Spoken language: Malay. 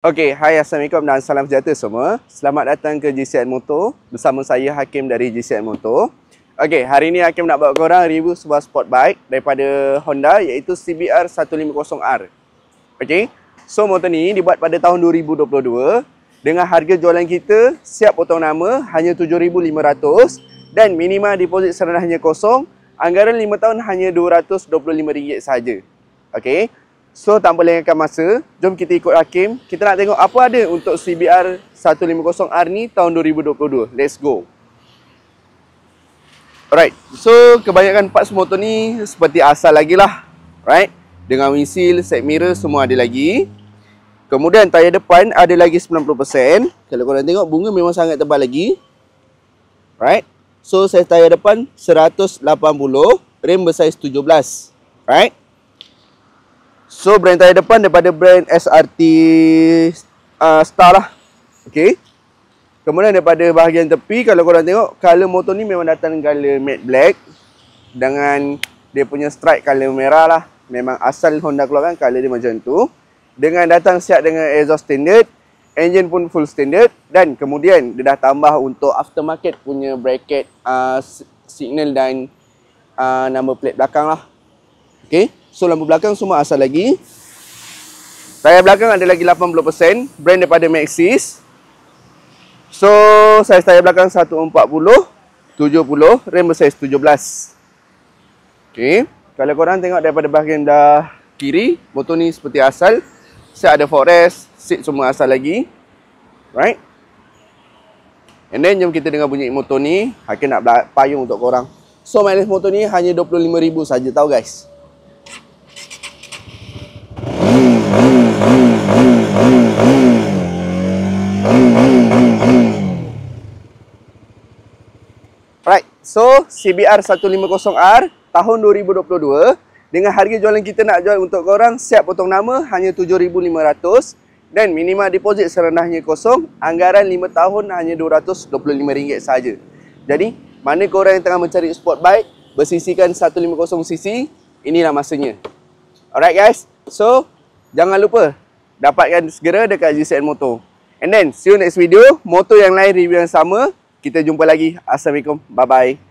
Okey, hai, Assalamualaikum dan salam sejahtera semua. Selamat datang ke GCN Motor bersama saya Hakim dari GCN Motor. Okey, hari ni Hakim nak bawa korang review sebuah sport bike daripada Honda iaitu CBR 150R. Okey, so motor ni dibuat pada tahun 2022 dengan harga jualan kita siap potong nama hanya 7,500 dan minima deposit serendahnya kosong, anggaran 5 tahun hanya RM225 sahaja. Okey. So, tanpa lengahkan masa, jom kita ikut Hakim. Kita nak tengok apa ada untuk CBR 150R ni tahun 2022. Let's go. Alright, so kebanyakan parts motor ni seperti asal lagi lah. Right, dengan windshield, side mirror semua ada lagi. Kemudian tayar depan ada lagi 90%. Kalau korang tengok, bunga memang sangat tebal lagi. Right, so saiz tayar depan 180, rim bersaiz 17. Right. So, brand tayar depan daripada brand SRT Star lah. Okay. Kemudian daripada bahagian tepi, kalau korang tengok, color motor ni memang datang color matte black. Dengan dia punya stripe color merah lah. Memang asal Honda keluarkan color dia macam tu. Dengan datang siap dengan exhaust standard. Engine pun full standard. Dan kemudian dia dah tambah untuk aftermarket punya bracket, signal dan number plate belakang lah. Okay. So, lampu belakang semua asal lagi. Tayar belakang ada lagi 80%. Brand daripada Maxxis. So, saiz tayar belakang 140, 70, rim bersaiz 17. Okay. Kalau korang tengok daripada bahagian dah kiri, motor ni seperti asal. Siap ada forest, seat semua asal lagi. Right. And then, jom kita dengar bunyi motor ni. Hakim nak payung untuk korang. So, mileage motor ni hanya 25,000 saja, tahu guys. Right, so CBR 150R tahun 2022 dengan harga jualan kita nak jual untuk korang siap potong nama hanya 7,500 dan minima deposit serendahnya kosong, anggaran 5 tahun hanya RM225 sahaja. Jadi, mana korang yang tengah mencari sport bike bersisikan 150cc, inilah masanya. Alright guys, so jangan lupa dapatkan segera dekat GCN Motor. And then, see you next video. Motor yang lain, review yang sama. Kita jumpa lagi. Assalamualaikum. Bye-bye.